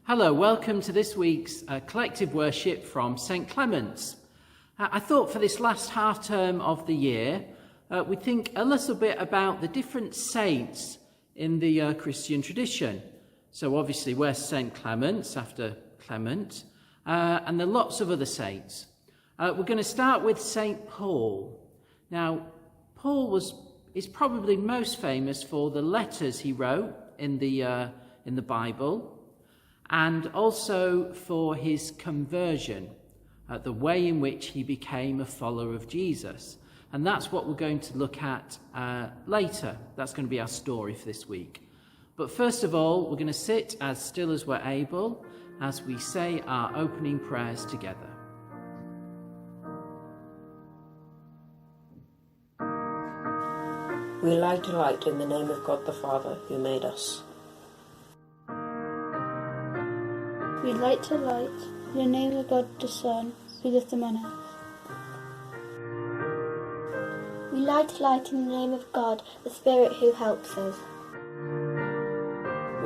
Hello, welcome to this week's collective worship from St. Clement's. I thought for this last half term of the year, we'd think a little bit about the different saints in the Christian tradition. So obviously we're St. Clement's after Clement, and there are lots of other saints. We're going to start with St. Paul. Now, Paul is probably most famous for the letters he wrote in the Bible, and also for his conversion, the way in which he became a follower of Jesus. And that's what we're going to look at later. That's going to be our story for this week. But first of all, we're going to sit as still as we're able as we say our opening prayers together. We light a light in the name of God the Father, who made us. We light a light in the name of God the Son, who lives among us. We light a light in the name of God, the Spirit who helps us.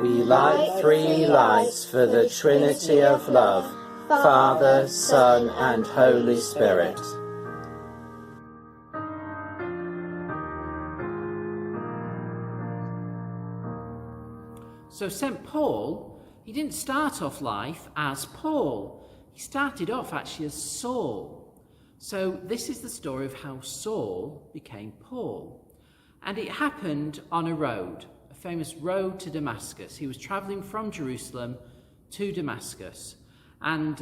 We light three lights for the Trinity of love, Father, Son, and Holy Spirit. So St. Paul, he didn't start off life as Paul. He started off actually as Saul. So this is the story of how Saul became Paul. And it happened on a road, a famous road to Damascus. He was travelling from Jerusalem to Damascus. And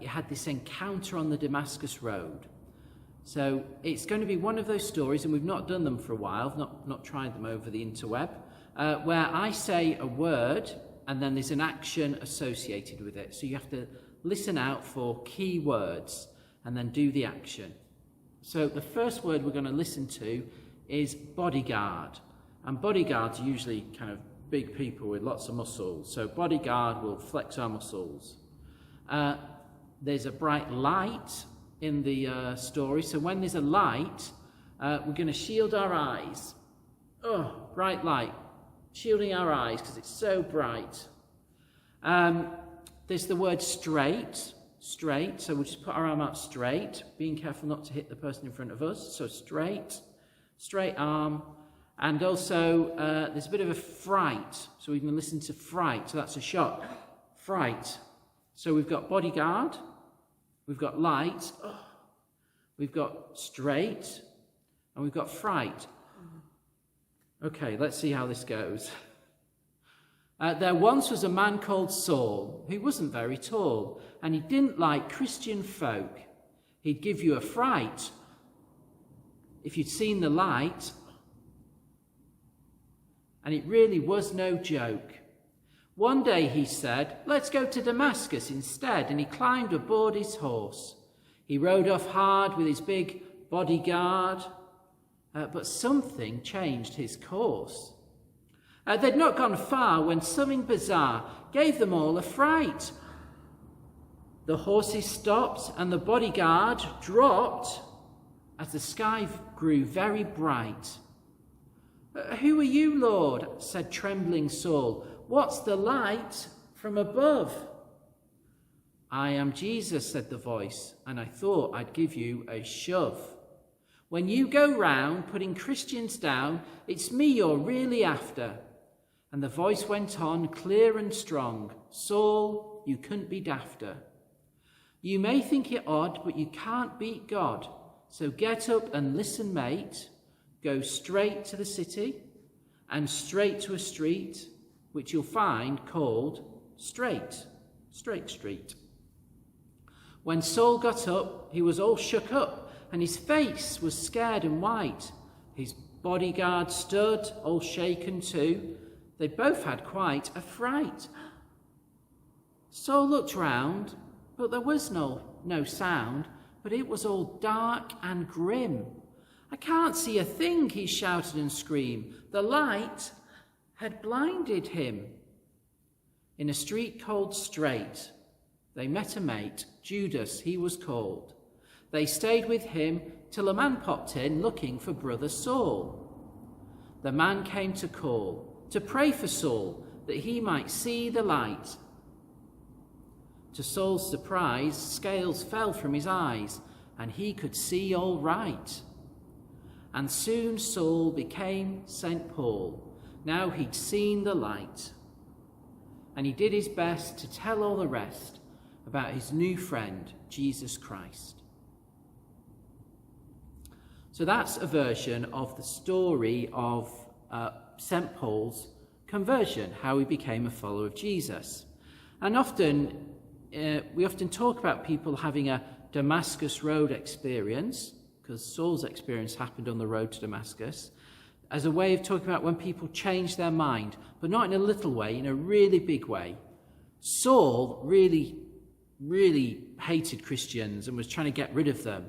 he had this encounter on the Damascus road. So it's going to be one of those stories, and we've not done them for a while, not tried them over the interweb, where I say a word, and then there's an action associated with it. So you have to listen out for key words and then do the action. So the first word we're going to listen to is bodyguard. And bodyguards are usually kind of big people with lots of muscles. So bodyguard will flex our muscles. There's a bright light in the story. So when there's a light, we're going to shield our eyes. Oh, bright light. Shielding our eyes because it's so bright. There's the word straight, so we'll just put our arm out straight, being careful not to hit the person in front of us. So straight arm. And also there's a bit of a fright, so we can listen to fright, so that's a shock. Fright. So we've got bodyguard, we've got light, we've got straight, and we've got fright. Okay, let's see how this goes. There once was a man called Saul who wasn't very tall, and he didn't like Christian folk. He'd give you a fright if you'd seen the light, and it really was no joke. One day he said, "Let's go to Damascus instead," and he climbed aboard his horse. He rode off hard with his big bodyguard, but something changed his course. They'd not gone far when something bizarre gave them all a fright. The horses stopped and the bodyguard dropped as the sky grew very bright. "Who are you, Lord?" said trembling Saul. "What's the light from above?" "I am Jesus," said the voice, "and I thought I'd give you a shove. When you go round putting Christians down, it's me you're really after." And the voice went on, clear and strong. "Saul, you couldn't be dafter. You may think it odd, but you can't beat God. So get up and listen, mate. Go straight to the city and straight to a street, which you'll find called Straight Street." When Saul got up, he was all shook up, and his face was scared and white. His bodyguard stood, all shaken too. They both had quite a fright. Saul looked round, but there was no sound, but it was all dark and grim. "I can't see a thing," he shouted and screamed. The light had blinded him. In a street called Straight, they met a mate, Judas he was called. They stayed with him till a man popped in looking for brother Saul. The man came to call, to pray for Saul, that he might see the light. To Saul's surprise, scales fell from his eyes, and he could see all right. And soon Saul became St. Paul. Now he'd seen the light. And he did his best to tell all the rest about his new friend, Jesus Christ. So that's a version of the story of St. Paul's conversion, how he became a follower of Jesus. And we often talk about people having a Damascus Road experience, because Saul's experience happened on the road to Damascus, as a way of talking about when people change their mind, but not in a little way, in a really big way. Saul really, really hated Christians and was trying to get rid of them.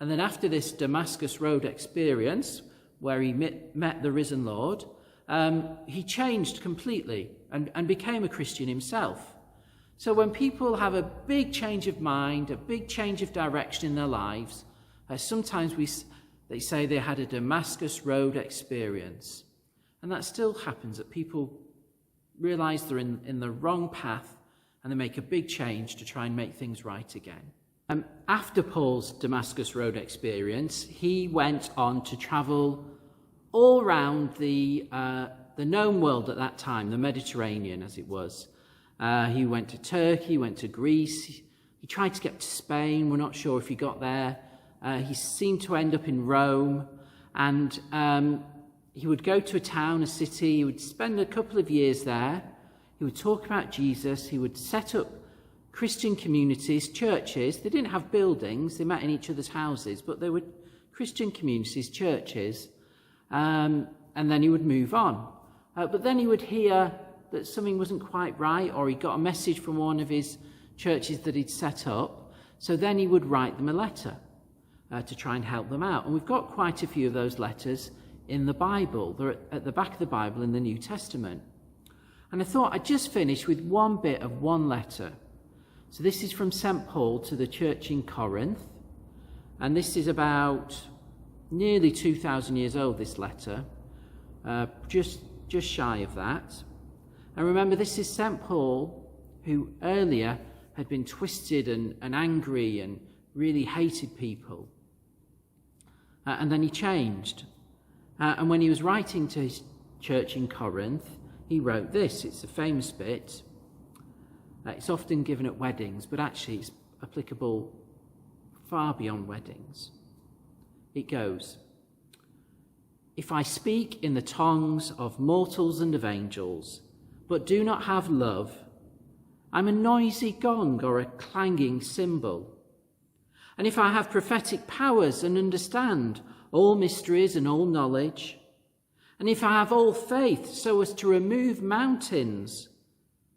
And then after this Damascus Road experience, where he met the risen Lord, he changed completely and became a Christian himself. So when people have a big change of mind, a big change of direction in their lives, sometimes they say they had a Damascus Road experience. And that still happens, that people realize they're in the wrong path and they make a big change to try and make things right again. After Paul's Damascus Road experience, he went on to travel all around the known world at that time, the Mediterranean as it was. He went to Turkey, he went to Greece, he tried to get to Spain, we're not sure if he got there. He seemed to end up in Rome, and he would go to a town, a city, he would spend a couple of years there, he would talk about Jesus, he would set up Christian communities, churches. They didn't have buildings, they met in each other's houses, but they were Christian communities, churches, and then he would move on. But then he would hear that something wasn't quite right, or he got a message from one of his churches that he'd set up, so then he would write them a letter to try and help them out. And we've got quite a few of those letters in the Bible. They're at the back of the Bible in the New Testament. And I thought I'd just finish with one bit of one letter. So this is from St. Paul to the church in Corinth, and this is about nearly 2,000 years old, this letter, just shy of that. And remember, this is St. Paul, who earlier had been twisted and angry and really hated people. And then he changed. And when he was writing to his church in Corinth, he wrote this. It's a famous bit. It's often given at weddings, but actually it's applicable far beyond weddings. It goes, "If I speak in the tongues of mortals and of angels, but do not have love, I'm a noisy gong or a clanging cymbal. And if I have prophetic powers and understand all mysteries and all knowledge, and if I have all faith so as to remove mountains,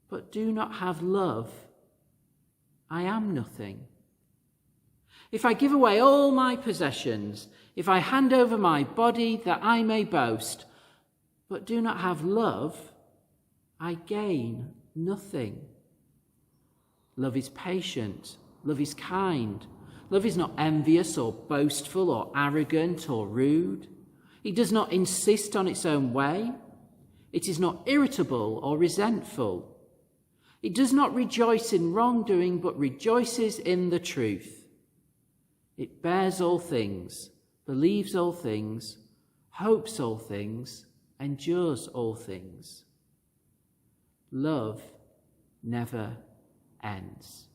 but do not have love, I am nothing. If I give away all my possessions, if I hand over my body that I may boast, but do not have love, I gain nothing. Love is patient, love is kind, love is not envious or boastful or arrogant or rude. It does not insist on its own way. It is not irritable or resentful. It does not rejoice in wrongdoing, but rejoices in the truth. It bears all things, believes all things, hopes all things, endures all things. Love never ends."